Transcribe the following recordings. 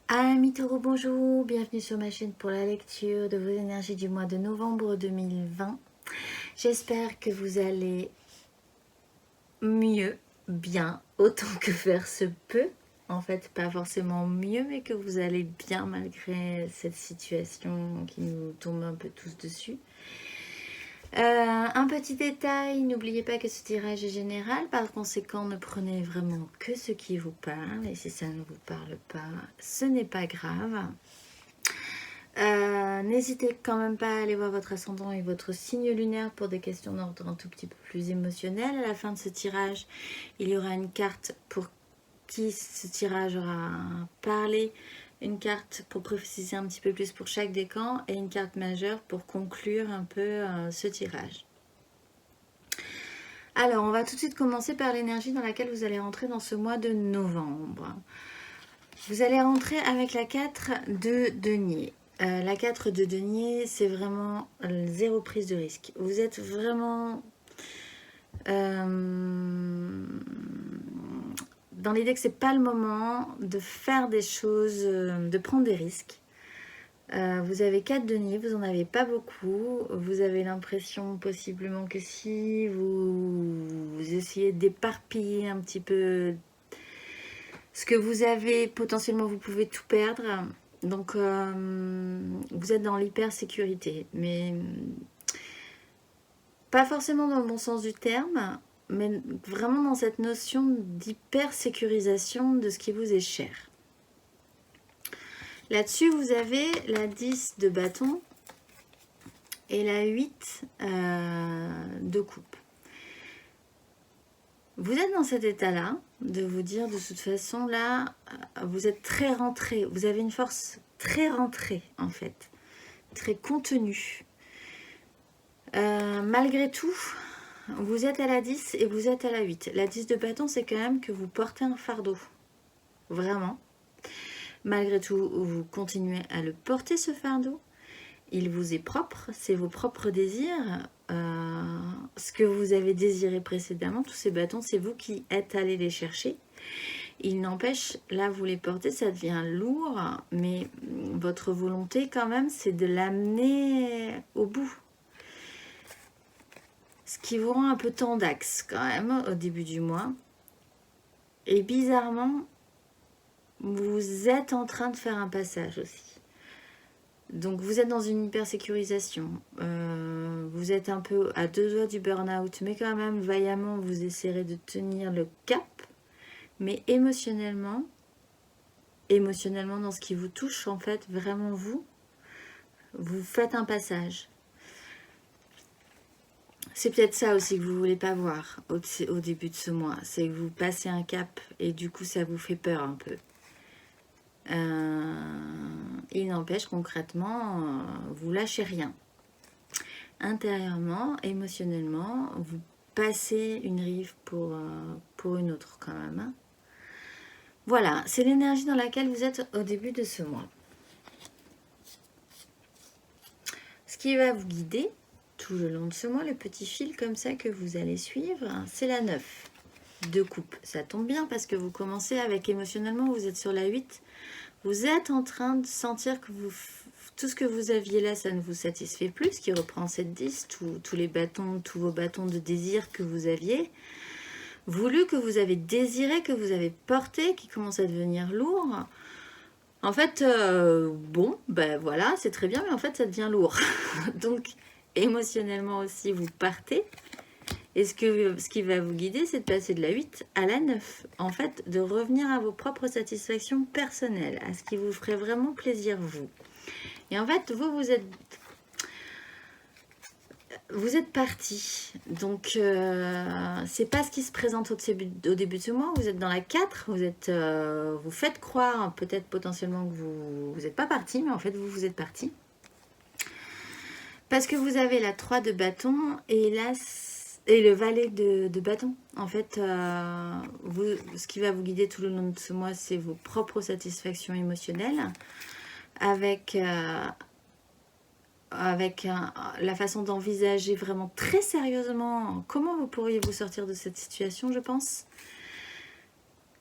Amis Taureau, bonjour, bienvenue sur ma chaîne pour la lecture de vos énergies du mois de novembre 2020. J'espère que vous allez mieux, bien, autant que faire se peut. En fait, pas forcément mieux, mais que vous allez bien malgré cette situation qui nous tombe un peu tous dessus. Un petit détail, n'oubliez pas que ce tirage est général, par conséquent ne prenez vraiment que ce qui vous parle, et si ça ne vous parle pas, ce n'est pas grave. N'hésitez quand même pas à aller voir votre ascendant et votre signe lunaire pour des questions d'ordre un tout petit peu plus émotionnel. À la fin de ce tirage, il y aura une carte pour qui ce tirage aura parlé, une carte pour préciser un petit peu plus pour chaque décan et une carte majeure pour conclure un peu ce tirage. Alors, on va tout de suite commencer par l'énergie dans laquelle vous allez rentrer dans ce mois de novembre. Vous allez rentrer avec la 4 de denier. La 4 de denier, c'est vraiment zéro prise de risque. Vous êtes vraiment dans l'idée que c'est pas le moment de faire des choses, de prendre des risques. Vous avez 4 deniers, vous n'en avez pas beaucoup. Vous avez l'impression possiblement que si vous essayez d'éparpiller un petit peu ce que vous avez, potentiellement vous pouvez tout perdre. Donc vous êtes dans l'hyper-sécurité, mais pas forcément dans le bon sens du terme, mais vraiment dans cette notion d'hyper-sécurisation de ce qui vous est cher. Là-dessus, vous avez la 10 de bâton et la 8 de coupe. Vous êtes dans cet état-là, de vous dire de toute façon, là, vous êtes très rentré, vous avez une force très rentrée en fait, très contenue. Malgré tout, vous êtes à la 10 et vous êtes à la 8. La 10 de bâton, c'est quand même que vous portez un fardeau, vraiment. Malgré tout, vous continuez à le porter, ce fardeau. Il vous est propre, c'est vos propres désirs. Ce que vous avez désiré précédemment, tous ces bâtons, c'est vous qui êtes allé les chercher. Il n'empêche, là vous les portez, ça devient lourd, mais votre volonté quand même, c'est de l'amener au bout. Ce qui vous rend un peu tendax quand même au début du mois. Et bizarrement, vous êtes en train de faire un passage aussi. Donc vous êtes dans une hyper-sécurisation, vous êtes un peu à deux doigts du burn-out, mais quand même vaillamment vous essaierez de tenir le cap, mais émotionnellement dans ce qui vous touche en fait, vraiment vous faites un passage. C'est peut-être ça aussi que vous ne voulez pas voir au début de ce mois, c'est que vous passez un cap et du coup ça vous fait peur un peu. Il n'empêche concrètement, vous lâchez rien. Intérieurement, émotionnellement, vous passez une rive pour une autre quand même. Voilà, c'est l'énergie dans laquelle vous êtes au début de ce mois. Ce qui va vous guider tout le long de ce mois, le petit fil comme ça que vous allez suivre, c'est la 9 de coupe. Ça tombe bien parce que vous commencez avec émotionnellement, vous êtes sur la 8. Vous êtes en train de sentir que tout ce que vous aviez là, ça ne vous satisfait plus, ce qui reprend cette 10, tous les bâtons, tous vos bâtons de désir que vous aviez voulu, que vous avez désiré, que vous avez porté, qui commence à devenir lourd. En fait, bon, ben voilà, c'est très bien, mais en fait, ça devient lourd. Donc, émotionnellement aussi, vous partez. Et ce qui va vous guider, c'est de passer de la 8 à la 9. En fait, de revenir à vos propres satisfactions personnelles, à ce qui vous ferait vraiment plaisir, vous. Et en fait, vous êtes parti. Donc, c'est pas ce qui se présente au début de ce mois. Vous êtes dans la 4. Vous faites croire, peut-être potentiellement, que vous n'êtes pas parti, mais en fait, vous êtes parti. Parce que vous avez la 3 de bâton et le valet de bâton. En fait, ce qui va vous guider tout le long de ce mois, c'est vos propres satisfactions émotionnelles avec la façon d'envisager vraiment très sérieusement comment vous pourriez vous sortir de cette situation, je pense.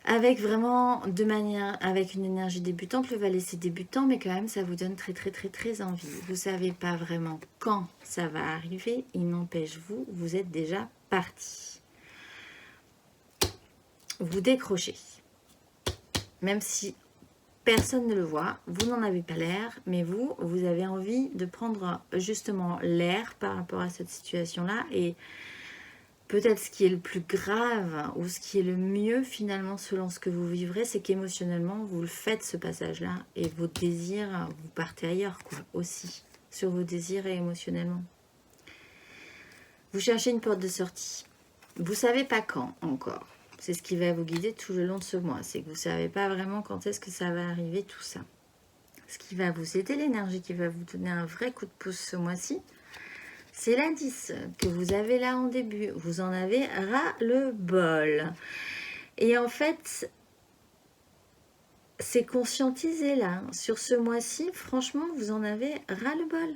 avec vraiment de manière, avec une énergie débutante, le valet c'est débutant, mais quand même ça vous donne très très très très envie. Vous savez pas vraiment quand ça va arriver, il n'empêche vous êtes déjà parti. Vous décrochez, même si personne ne le voit, vous n'en avez pas l'air, mais vous avez envie de prendre justement l'air par rapport à cette situation-là. Et peut-être ce qui est le plus grave ou ce qui est le mieux finalement selon ce que vous vivrez, c'est qu'émotionnellement, vous le faites ce passage-là et vos désirs, vous partez ailleurs quoi, aussi, sur vos désirs et émotionnellement. Vous cherchez une porte de sortie. Vous ne savez pas quand encore. C'est ce qui va vous guider tout le long de ce mois. C'est que vous ne savez pas vraiment quand est-ce que ça va arriver, tout ça. Ce qui va vous aider, l'énergie qui va vous donner un vrai coup de pouce ce mois-ci, c'est la 10 que vous avez là en début. Vous en avez ras-le-bol. Et en fait, c'est conscientisé là. Sur ce mois-ci, franchement, vous en avez ras-le-bol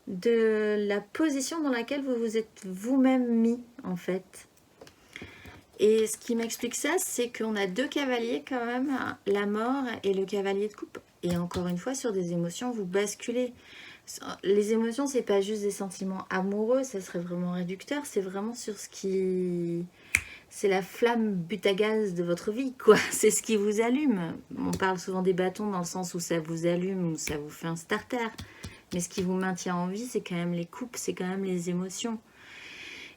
de la position dans laquelle vous vous êtes vous-même mis, en fait. Et ce qui m'explique ça, c'est qu'on a deux cavaliers quand même, la mort et le cavalier de coupe. Et encore une fois, sur des émotions, vous basculez. Les émotions, c'est pas juste des sentiments amoureux, ça serait vraiment réducteur, c'est vraiment sur ce qui... C'est la flamme but à gaz de votre vie, quoi. C'est ce qui vous allume. On parle souvent des bâtons dans le sens où ça vous allume, où ça vous fait un starter. Mais ce qui vous maintient en vie, c'est quand même les coupes, c'est quand même les émotions.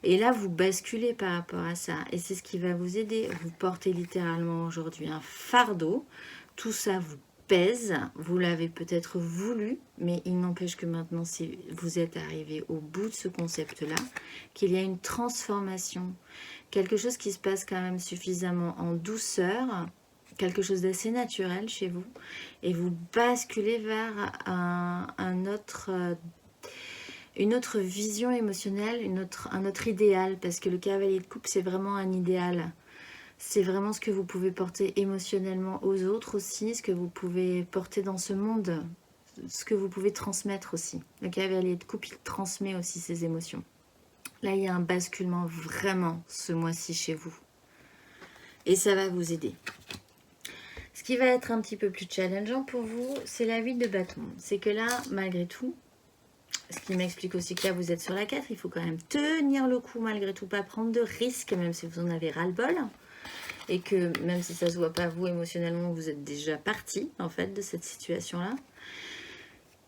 Et là, vous basculez par rapport à ça. Et c'est ce qui va vous aider. Vous portez littéralement aujourd'hui un fardeau. Tout ça vous pèse. Vous l'avez peut-être voulu. Mais il n'empêche que maintenant, si vous êtes arrivé au bout de ce concept-là, qu'il y a une transformation. Quelque chose qui se passe quand même suffisamment en douceur. Quelque chose d'assez naturel chez vous. Et vous basculez vers un autre... une autre vision émotionnelle, un autre idéal, parce que le cavalier de coupe, c'est vraiment un idéal. C'est vraiment ce que vous pouvez porter émotionnellement aux autres aussi, ce que vous pouvez porter dans ce monde, ce que vous pouvez transmettre aussi. Le cavalier de coupe, il transmet aussi ses émotions. Là, il y a un basculement vraiment ce mois-ci chez vous. Et ça va vous aider. Ce qui va être un petit peu plus challengeant pour vous, c'est la 8 de bâton. C'est que là, malgré tout, ce qui m'explique aussi que là, vous êtes sur la 4. Il faut quand même tenir le coup malgré tout, pas prendre de risques, même si vous en avez ras-le-bol. Et que même si ça ne se voit pas, vous, émotionnellement, vous êtes déjà parti, en fait, de cette situation-là.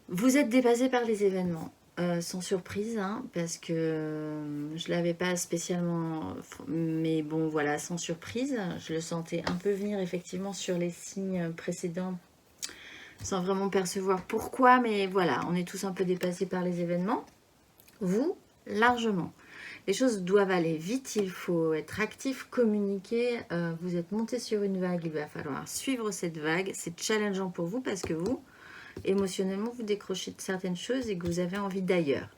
Vous êtes dépassé par les événements. Sans surprise, hein, parce que je ne l'avais pas spécialement... Mais bon, voilà, sans surprise. Je le sentais un peu venir, effectivement, sur les signes précédents, sans vraiment percevoir pourquoi, mais voilà, on est tous un peu dépassés par les événements. Vous, largement. Les choses doivent aller vite, il faut être actif, communiquer. Vous êtes monté sur une vague, il va falloir suivre cette vague. C'est challengeant pour vous parce que vous, émotionnellement, vous décrochez de certaines choses et que vous avez envie d'ailleurs.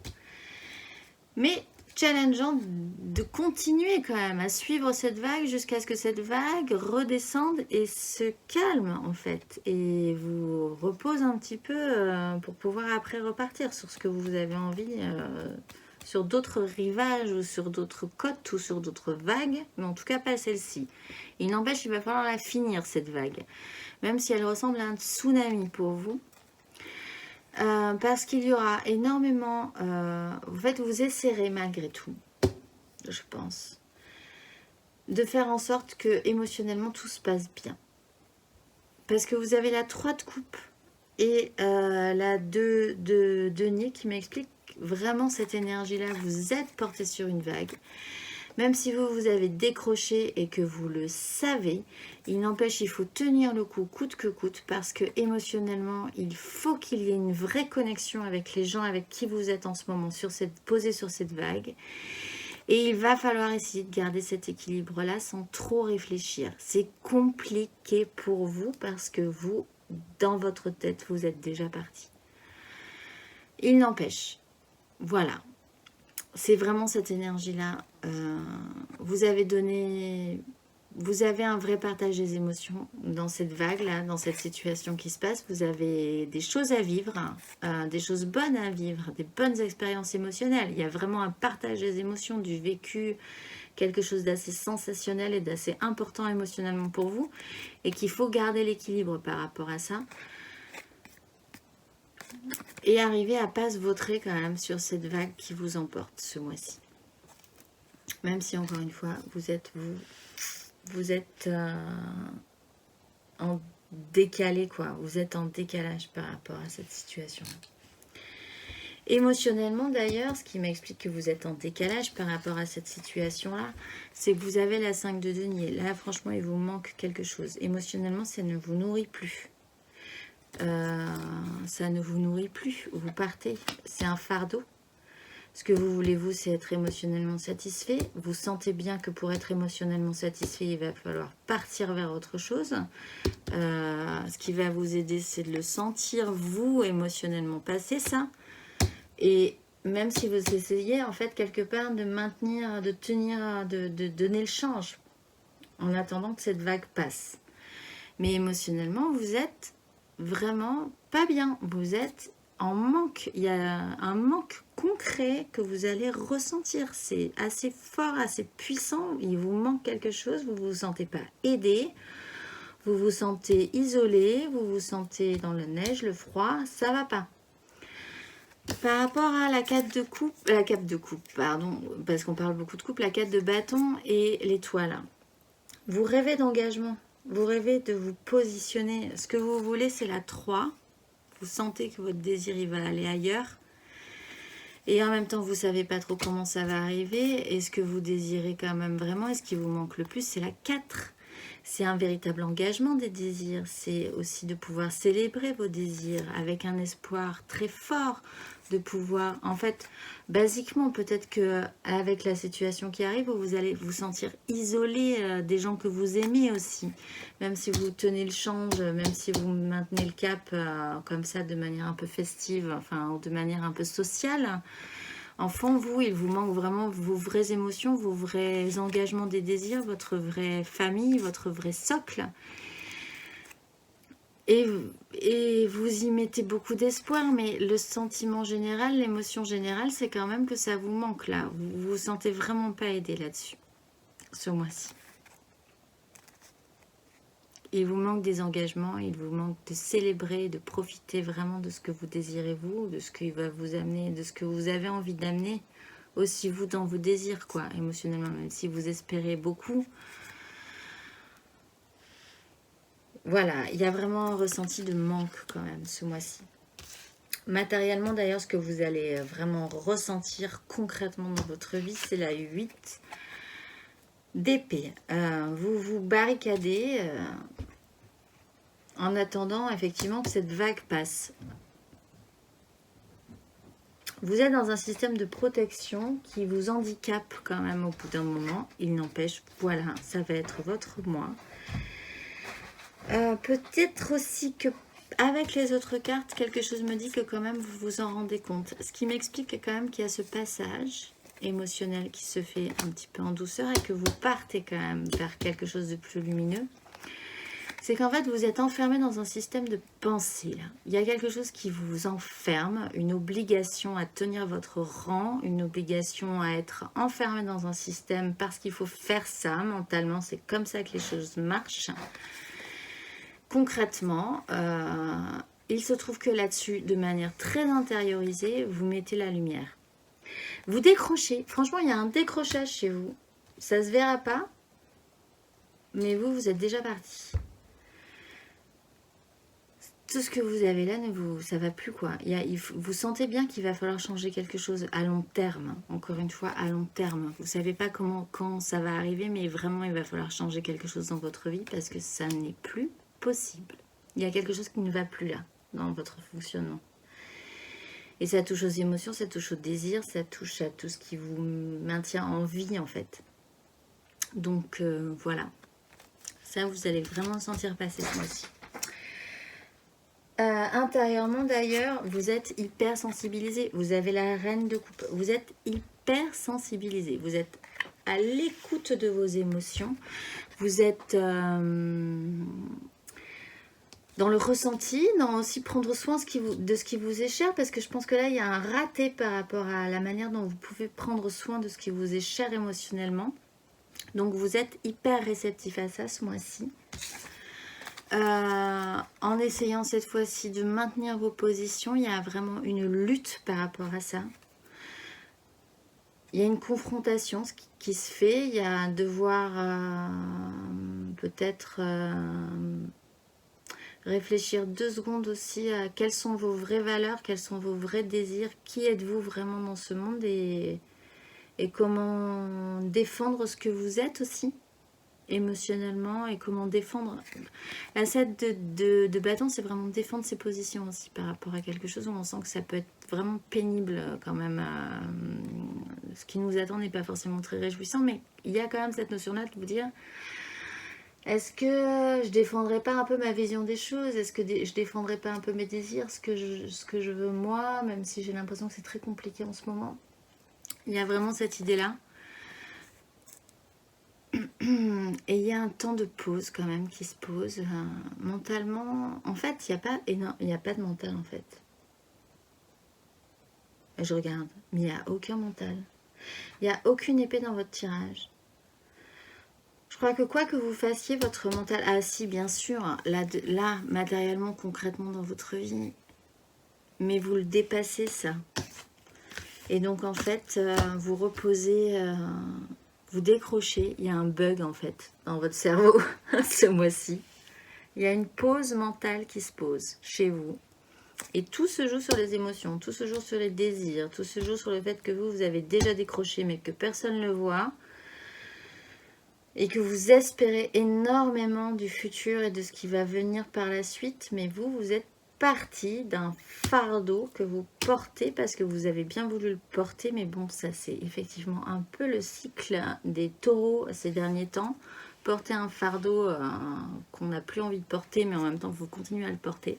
Mais challengeant de continuer quand même à suivre cette vague jusqu'à ce que cette vague redescende et se calme en fait et vous repose un petit peu pour pouvoir après repartir sur ce que vous avez envie, sur d'autres rivages ou sur d'autres côtes ou sur d'autres vagues, mais en tout cas pas celle-ci. Il n'empêche, il va falloir la finir cette vague, même si elle ressemble à un tsunami pour vous. Parce qu'il y aura énormément... en fait, vous essaierez malgré tout, je pense, de faire en sorte que émotionnellement tout se passe bien. Parce que vous avez la 3 de coupe et la 2 de denier qui m'explique vraiment cette énergie-là. Vous êtes porté sur une vague. Même si vous avez décroché et que vous le savez, il n'empêche, il faut tenir le coup coûte que coûte parce que émotionnellement, il faut qu'il y ait une vraie connexion avec les gens avec qui vous êtes en ce moment, posé sur cette vague. Et il va falloir essayer de garder cet équilibre-là sans trop réfléchir. C'est compliqué pour vous parce que vous, dans votre tête, vous êtes déjà parti. Il n'empêche, voilà. C'est vraiment cette énergie-là. Vous avez un vrai partage des émotions dans cette vague-là, dans cette situation qui se passe. Vous avez des choses à vivre, des choses bonnes à vivre, des bonnes expériences émotionnelles. Il y a vraiment un partage des émotions, du vécu, quelque chose d'assez sensationnel et d'assez important émotionnellement pour vous, et qu'il faut garder l'équilibre par rapport à ça, et arriver à pas se vautrer quand même sur cette vague qui vous emporte ce mois-ci. Même si, encore une fois, vous êtes en décalé, quoi. Vous êtes en décalage par rapport à cette situation. Émotionnellement, d'ailleurs, ce qui m'explique que vous êtes en décalage par rapport à cette situation-là, c'est que vous avez la 5 de denier. Là, franchement, il vous manque quelque chose. Émotionnellement, ça ne vous nourrit plus. Ça ne vous nourrit plus. Vous partez. C'est un fardeau. Ce que vous voulez, vous, c'est être émotionnellement satisfait. Vous sentez bien que pour être émotionnellement satisfait, il va falloir partir vers autre chose. Ce qui va vous aider, c'est de le sentir, vous, émotionnellement passer ça. Et même si vous essayez, en fait, quelque part, de maintenir, de tenir, de donner le change, en attendant que cette vague passe. Mais émotionnellement, vous êtes vraiment pas bien. Vous êtes en manque. Il y a un manque concret que vous allez ressentir. C'est assez fort, assez puissant. Il vous manque quelque chose. Vous ne vous sentez pas aidé. Vous vous sentez isolé. Vous vous sentez dans la neige, le froid. Ça va pas. Par rapport à la 4 de coupe, pardon, parce qu'on parle beaucoup de coupe, la 4 de bâton et l'étoile. Vous rêvez d'engagement. Vous rêvez de vous positionner. Ce que vous voulez, c'est la 3. Vous sentez que votre désir, il va aller ailleurs. Et en même temps, vous ne savez pas trop comment ça va arriver. Et ce que vous désirez quand même vraiment, et ce qui vous manque le plus, c'est la 4. C'est un véritable engagement des désirs. C'est aussi de pouvoir célébrer vos désirs avec un espoir très fort. De pouvoir, en fait, basiquement, peut-être qu'avec la situation qui arrive, vous allez vous sentir isolé des gens que vous aimez aussi. Même si vous tenez le change, même si vous maintenez le cap comme ça de manière un peu festive, enfin, de manière un peu sociale. En fond, vous, il vous manque vraiment vos vraies émotions, vos vrais engagements des désirs, votre vraie famille, votre vrai socle. Et vous y mettez beaucoup d'espoir, mais le sentiment général, l'émotion générale, c'est quand même que ça vous manque là. Vous vous sentez vraiment pas aidé là-dessus, ce mois-ci. Il vous manque des engagements, il vous manque de célébrer, de profiter vraiment de ce que vous désirez vous, de ce qui va vous amener, de ce que vous avez envie d'amener aussi vous dans vos désirs, quoi, émotionnellement, même si vous espérez beaucoup. Voilà, il y a vraiment un ressenti de manque quand même ce mois-ci. Matériellement d'ailleurs, ce que vous allez vraiment ressentir concrètement dans votre vie, c'est la 8 d'épée. Vous vous barricadez en attendant effectivement que cette vague passe. Vous êtes dans un système de protection qui vous handicape quand même au bout d'un moment. Il n'empêche, voilà, ça va être votre mois. Peut-être aussi que avec les autres cartes, quelque chose me dit que quand même vous vous en rendez compte. Ce qui m'explique quand même qu'il y a ce passage émotionnel qui se fait un petit peu en douceur et que vous partez quand même vers quelque chose de plus lumineux. C'est qu'en fait vous êtes enfermé dans un système de pensée. Là. Il y a quelque chose qui vous enferme, une obligation à tenir votre rang, une obligation à être enfermé dans un système parce qu'il faut faire ça mentalement. C'est comme ça que les choses marchent. Concrètement, il se trouve que là-dessus, de manière très intériorisée, vous mettez la lumière. Vous décrochez. Franchement, il y a un décrochage chez vous. Ça ne se verra pas, mais vous êtes déjà parti. Tout ce que vous avez là, ça ne va plus, quoi. Vous sentez bien qu'il va falloir changer quelque chose à long terme. Encore une fois, à long terme. Vous ne savez pas quand ça va arriver, mais vraiment, il va falloir changer quelque chose dans votre vie parce que ça n'est plus possible. Il y a quelque chose qui ne va plus là, dans votre fonctionnement. Et ça touche aux émotions, ça touche au désir, ça touche à tout ce qui vous maintient en vie, en fait. Donc, voilà. Ça, vous allez vraiment sentir passer ce mois-ci. Intérieurement, d'ailleurs, vous êtes hyper sensibilisé. Vous avez la reine de coupe. Vous êtes hyper sensibilisé. Vous êtes à l'écoute de vos émotions. Vous êtes... dans le ressenti, dans aussi prendre soin de ce qui vous est cher, parce que je pense que là, il y a un raté par rapport à la manière dont vous pouvez prendre soin de ce qui vous est cher émotionnellement. Donc vous êtes hyper réceptif à ça ce mois-ci. En essayant cette fois-ci de maintenir vos positions, il y a vraiment une lutte par rapport à ça. Il y a une confrontation qui se fait. Il y a devoir peut-être réfléchir 2 secondes aussi à quelles sont vos vraies valeurs, quels sont vos vrais désirs, qui êtes-vous vraiment dans ce monde et comment défendre ce que vous êtes aussi émotionnellement et comment défendre. La 7 de bâton, c'est vraiment défendre ses positions aussi par rapport à quelque chose où on sent que ça peut être vraiment pénible quand même. Ce qui nous attend n'est pas forcément très réjouissant, mais il y a quand même cette notion-là de vous dire, est-ce que je défendrai pas un peu ma vision des choses? Est-ce que je défendrai pas un peu mes désirs, ce que je veux moi, même si j'ai l'impression que c'est très compliqué en ce moment? Il y a vraiment cette idée-là. Et il y a un temps de pause quand même qui se pose mentalement. En fait, il n'y a pas de mental en fait. Je regarde, mais il n'y a aucun mental. Il n'y a aucune épée dans votre tirage. Je crois que quoi que vous fassiez, votre mental... Ah si, bien sûr, là matériellement, concrètement dans votre vie. Mais vous le dépassez ça. Et donc en fait, vous reposez... vous décrochez, il y a un bug en fait dans votre cerveau ce mois-ci. Il y a une pause mentale qui se pose chez vous. Et tout se joue sur les émotions, tout se joue sur les désirs, tout se joue sur le fait que vous avez déjà décroché mais que personne ne le voit. Et que vous espérez énormément du futur et de ce qui va venir par la suite. Mais vous êtes parti d'un fardeau que vous portez parce que vous avez bien voulu le porter. Mais bon, ça c'est effectivement un peu le cycle des taureaux ces derniers temps. Porter un fardeau qu'on n'a plus envie de porter, mais en même temps vous continuez à le porter.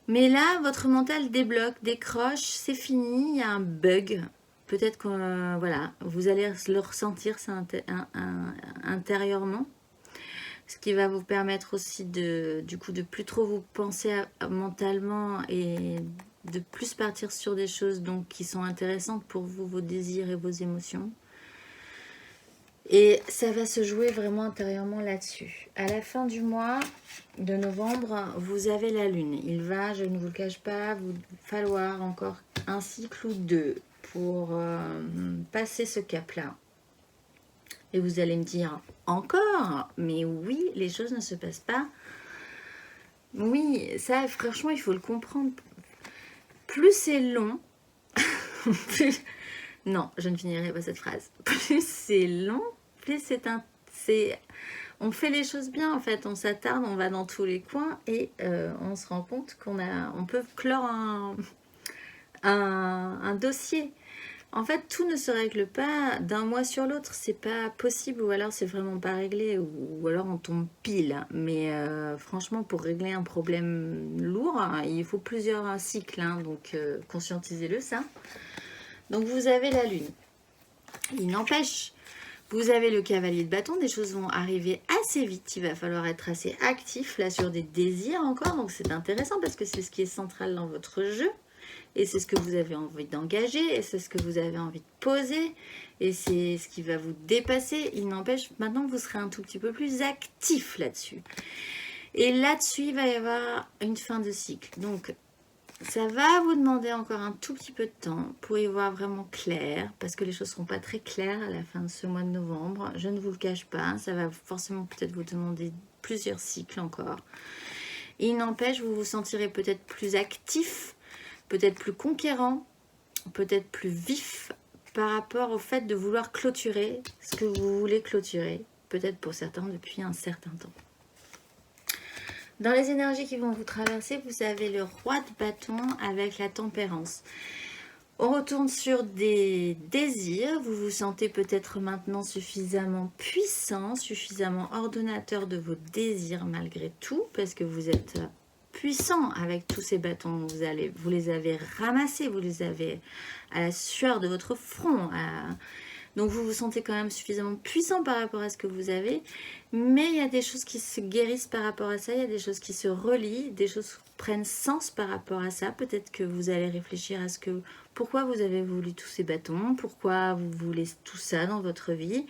Mais là, votre mental débloque, décroche, c'est fini, il y a un bug. Peut-être que voilà, vous allez le ressentir ça, intérieurement. Ce qui va vous permettre aussi du coup de plus trop vous penser mentalement et de plus partir sur des choses donc qui sont intéressantes pour vous, vos désirs et vos émotions. Et ça va se jouer vraiment intérieurement là-dessus. À la fin du mois de novembre, vous avez la lune. Il va, je ne vous le cache pas, vous falloir encore un cycle ou 2 pour passer ce cap-là. Et vous allez me dire, encore? Mais oui, les choses ne se passent pas. Oui, ça, franchement, il faut le comprendre. Plus c'est long, plus... Non, je ne finirai pas cette phrase. Plus c'est long, plus on fait les choses bien en fait. On s'attarde, on va dans tous les coins et on se rend compte on peut clore un dossier. En fait, tout ne se règle pas d'un mois sur l'autre. C'est pas possible ou alors c'est vraiment pas réglé ou alors on tombe pile. Mais franchement, pour régler un problème lourd, il faut plusieurs cycles. Donc conscientisez-le ça. Donc vous avez la lune. Il n'empêche, vous avez le cavalier de bâton, des choses vont arriver assez vite, il va falloir être assez actif là sur des désirs encore, donc c'est intéressant parce que c'est ce qui est central dans votre jeu et c'est ce que vous avez envie d'engager et c'est ce que vous avez envie de poser et c'est ce qui va vous dépasser. Il n'empêche, maintenant vous serez un tout petit peu plus actif là-dessus. Et là-dessus, il va y avoir une fin de cycle. Donc, ça va vous demander encore un tout petit peu de temps pour y voir vraiment clair, parce que les choses ne seront pas très claires à la fin de ce mois de novembre. Je ne vous le cache pas, ça va forcément peut-être vous demander plusieurs cycles encore. Il n'empêche, vous vous sentirez peut-être plus actif, peut-être plus conquérant, peut-être plus vif par rapport au fait de vouloir clôturer ce que vous voulez clôturer, peut-être pour certains depuis un certain temps. Dans les énergies qui vont vous traverser, vous avez le roi de bâton avec la tempérance. On retourne sur des désirs. Vous vous sentez peut-être maintenant suffisamment puissant, suffisamment ordonnateur de vos désirs malgré tout, parce que vous êtes puissant avec tous ces bâtons. Vous les avez ramassés, vous les avez à la sueur de votre front. Donc vous vous sentez quand même suffisamment puissant par rapport à ce que vous avez, mais il y a des choses qui se guérissent par rapport à ça, il y a des choses qui se relient, des choses prennent sens par rapport à ça. Peut-être que vous allez réfléchir à pourquoi vous avez voulu tous ces bâtons, pourquoi vous voulez tout ça dans votre vie.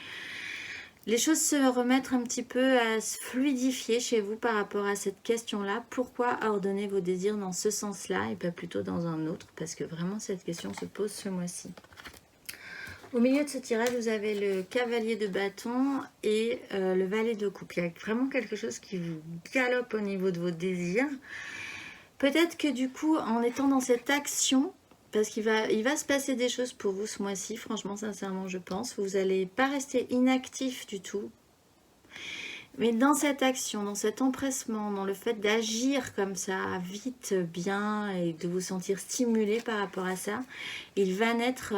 Les choses se remettent un petit peu à se fluidifier chez vous par rapport à cette question-là. Pourquoi ordonner vos désirs dans ce sens-là et pas plutôt dans un autre? Parce que vraiment cette question se pose ce mois-ci. Au milieu de ce tirage, vous avez le cavalier de bâton et le valet de coupe. Il y a vraiment quelque chose qui vous galope au niveau de vos désirs. Peut-être que du coup, en étant dans cette action, parce qu'il va se passer des choses pour vous ce mois-ci, franchement, sincèrement, je pense. Vous n'allez pas rester inactif du tout. Mais dans cette action, dans cet empressement, dans le fait d'agir comme ça, vite, bien, et de vous sentir stimulé par rapport à ça, il va naître,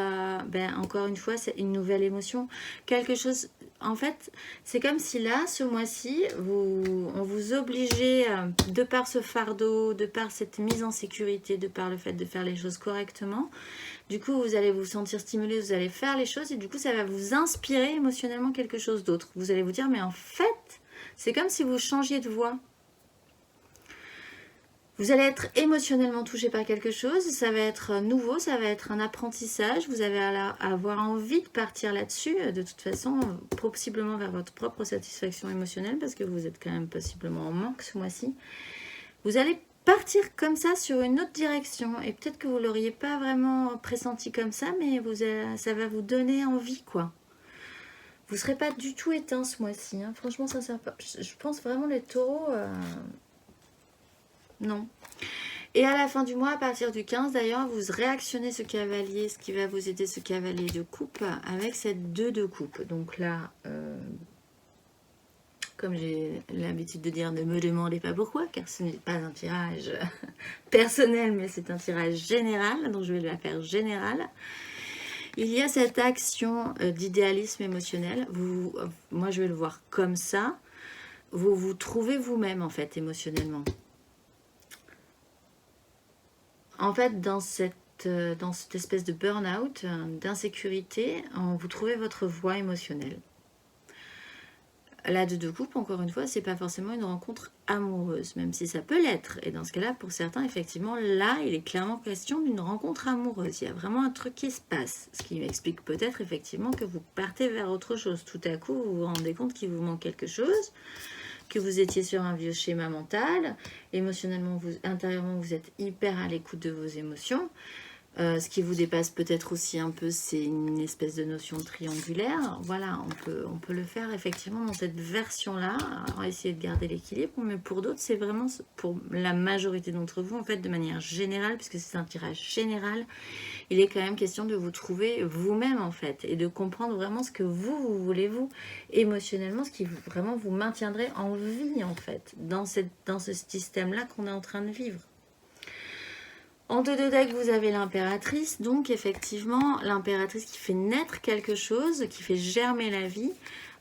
encore une fois, c'est une nouvelle émotion. Quelque chose, en fait, c'est comme si là, ce mois-ci, on vous obligeait, de par ce fardeau, de par cette mise en sécurité, de par le fait de faire les choses correctement. Du coup, vous allez vous sentir stimulé, vous allez faire les choses, et du coup, ça va vous inspirer émotionnellement quelque chose d'autre. Vous allez vous dire, mais en fait, c'est comme si vous changiez de voie. Vous allez être émotionnellement touché par quelque chose, ça va être nouveau, ça va être un apprentissage, vous allez avoir envie de partir là-dessus, de toute façon, possiblement vers votre propre satisfaction émotionnelle, parce que vous êtes quand même possiblement en manque ce mois-ci. Vous allez partir comme ça sur une autre direction, et peut-être que vous ne l'auriez pas vraiment pressenti comme ça, mais ça va vous donner envie, quoi. Vous ne serez pas du tout éteint ce mois-ci. Hein. Franchement, ça sert pas. Je pense vraiment les taureaux... non. Et à la fin du mois, à partir du 15 d'ailleurs, vous réactionnez ce cavalier, ce qui va vous aider, ce cavalier de coupe, avec cette 2 de coupe. Donc là, comme j'ai l'habitude de dire, ne me demandez pas pourquoi, car ce n'est pas un tirage personnel, mais c'est un tirage général. Donc je vais la faire générale. Il y a cette action d'idéalisme émotionnel. Moi, je vais le voir comme ça. Vous vous trouvez vous-même, en fait, émotionnellement. En fait, dans cette espèce de burn-out, d'insécurité, vous trouvez votre voie émotionnelle. La 2 de coupe, encore une fois, c'est pas forcément une rencontre amoureuse, même si ça peut l'être. Et dans ce cas-là, pour certains, effectivement, là, il est clairement question d'une rencontre amoureuse. Il y a vraiment un truc qui se passe, ce qui explique peut-être effectivement que vous partez vers autre chose. Tout à coup, vous vous rendez compte qu'il vous manque quelque chose, que vous étiez sur un vieux schéma mental. Émotionnellement, intérieurement, vous êtes hyper à l'écoute de vos émotions. Ce qui vous dépasse peut-être aussi un peu, c'est une espèce de notion triangulaire. Voilà, on peut le faire effectivement dans cette version-là. On va essayer de garder l'équilibre, mais pour d'autres, c'est vraiment pour la majorité d'entre vous, en fait, de manière générale, puisque c'est un tirage général, il est quand même question de vous trouver vous-même, en fait, et de comprendre vraiment ce que vous voulez, vous, émotionnellement, ce qui vraiment vous maintiendrait en vie, en fait, dans ce système-là qu'on est en train de vivre. En 2 de deck, vous avez l'impératrice. Donc, effectivement, l'impératrice qui fait naître quelque chose, qui fait germer la vie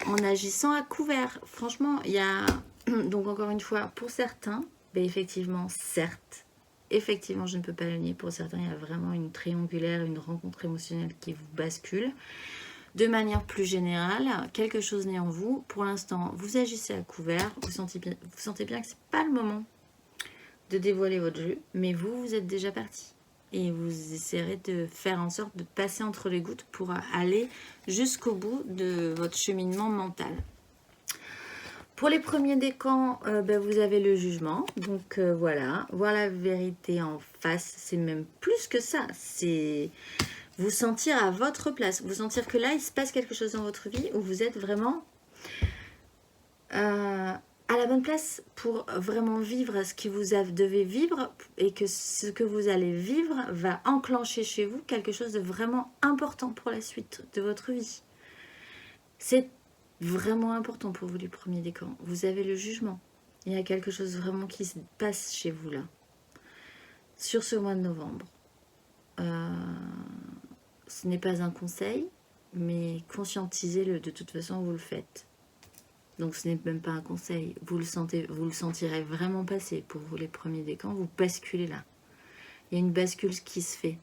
en agissant à couvert. Franchement, il y a... Donc, encore une fois, pour certains, ben effectivement, certes, effectivement, je ne peux pas le nier. Pour certains, il y a vraiment une triangulaire, une rencontre émotionnelle qui vous bascule. De manière plus générale, quelque chose naît en vous. Pour l'instant, vous agissez à couvert. Vous sentez bien que ce n'est pas le moment de dévoiler votre jeu, mais vous êtes déjà parti. Et vous essaierez de faire en sorte de passer entre les gouttes pour aller jusqu'au bout de votre cheminement mental. Pour les premiers décans, vous avez le jugement. Donc voilà, voir la vérité en face, c'est même plus que ça. C'est vous sentir à votre place. Vous sentir que là, il se passe quelque chose dans votre vie où vous êtes vraiment... à la bonne place pour vraiment vivre ce que vous devez vivre et que ce que vous allez vivre va enclencher chez vous quelque chose de vraiment important pour la suite de votre vie. C'est vraiment important pour vous, les premiers décans. Vous avez le jugement. Il y a quelque chose vraiment qui se passe chez vous là, sur ce mois de novembre. Ce n'est pas un conseil, mais conscientisez-le. De toute façon, vous le faites. Donc ce n'est même pas un conseil, vous le sentirez vraiment passer. Pour vous, les premiers décans, vous basculez là. Il y a une bascule qui se fait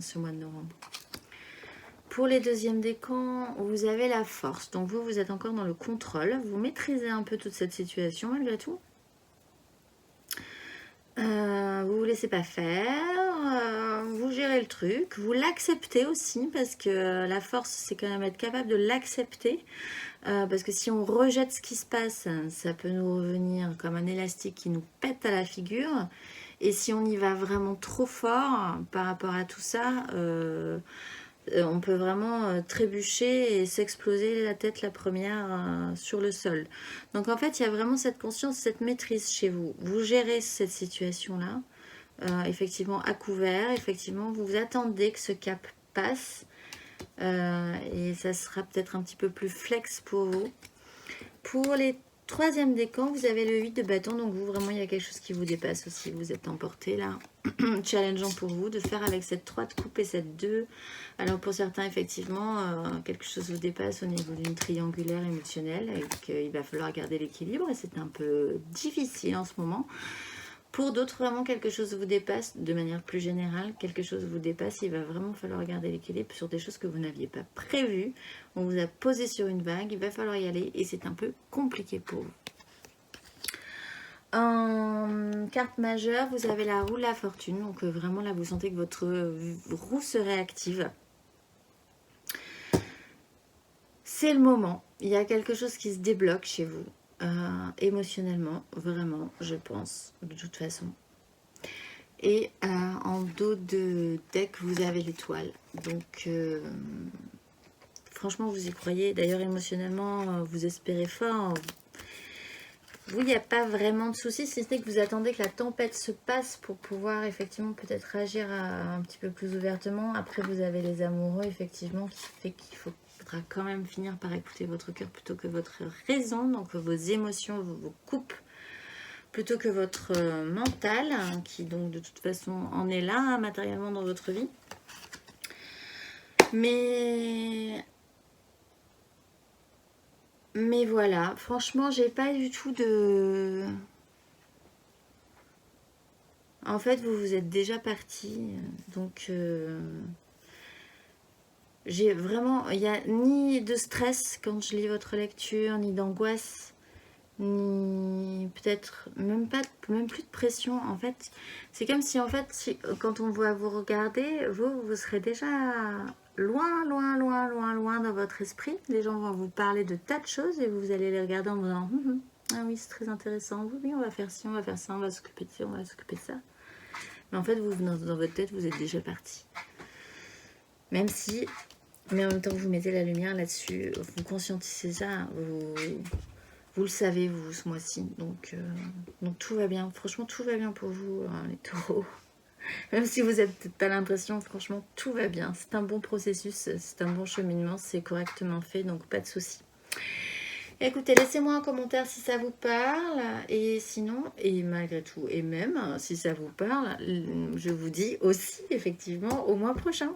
ce mois de novembre. Pour les deuxièmes décans, vous avez la force. Donc vous êtes encore dans le contrôle. Vous maîtrisez un peu toute cette situation malgré tout. Vous vous laissez pas faire, vous gérez le truc, vous l'acceptez aussi parce que la force c'est quand même être capable de l'accepter parce que si on rejette ce qui se passe, ça peut nous revenir comme un élastique qui nous pète à la figure et si on y va vraiment trop fort par rapport à tout ça, on peut vraiment trébucher et s'exploser la tête la première sur le sol. Donc en fait, il y a vraiment cette conscience, cette maîtrise chez vous. Vous gérez cette situation-là, effectivement à couvert, effectivement vous attendez que ce cap passe et ça sera peut-être un petit peu plus flex pour vous. Pour les troisième décan, vous avez le 8 de bâton, donc vous vraiment il y a quelque chose qui vous dépasse aussi, vous êtes emporté là. Challengeant pour vous de faire avec cette 3 de coupe et cette 2. Alors pour certains effectivement quelque chose vous dépasse au niveau d'une triangulaire émotionnelle et qu'il va falloir garder l'équilibre et c'est un peu difficile en ce moment. Pour d'autres vraiment quelque chose vous dépasse de manière plus générale, quelque chose vous dépasse, il va vraiment falloir garder l'équilibre sur des choses que vous n'aviez pas prévues. On vous a posé sur une vague, il va falloir y aller et c'est un peu compliqué pour vous. En carte majeure, vous avez la roue de la fortune. Donc vraiment là, vous sentez que votre roue se réactive. C'est le moment. Il y a quelque chose qui se débloque chez vous. Émotionnellement, vraiment, je pense, de toute façon. Et en dos de deck, vous avez l'étoile. Donc, franchement, vous y croyez. D'ailleurs, émotionnellement, vous espérez fort. Vous, il n'y a pas vraiment de soucis, si ce n'est que vous attendez que la tempête se passe pour pouvoir effectivement peut-être agir un petit peu plus ouvertement. Après, vous avez les amoureux, effectivement, qui fait qu'il faudra quand même finir par écouter votre cœur plutôt que votre raison. Donc, vos émotions vous coupent plutôt que votre mental, qui donc de toute façon en est là, matériellement dans votre vie. Mais voilà, franchement, j'ai pas du tout de... En fait, vous êtes déjà parti, donc j'ai vraiment... Il n'y a ni de stress quand je lis votre lecture, ni d'angoisse, ni peut-être même plus de pression. En fait, c'est comme si, en fait, quand on va vous regarder, vous serez déjà... loin dans votre esprit. Les gens vont vous parler de tas de choses et vous allez les regarder en disant ah oui, c'est très intéressant, oui, on va faire ci, on va faire ça, on va s'occuper de ci, on va s'occuper de ça. Mais en fait, vous, dans votre tête, vous êtes déjà parti. Mais en même temps, vous mettez la lumière là-dessus, vous conscientisez ça, vous le savez, vous, ce mois-ci. Donc tout va bien. Franchement, tout va bien pour vous, les taureaux. Même si vous n'avez peut-être pas l'impression, franchement, tout va bien. C'est un bon processus, c'est un bon cheminement, c'est correctement fait, donc pas de souci. Écoutez, laissez-moi un commentaire si ça vous parle. Et sinon, et malgré tout, et même si ça vous parle, je vous dis aussi, effectivement, au mois prochain.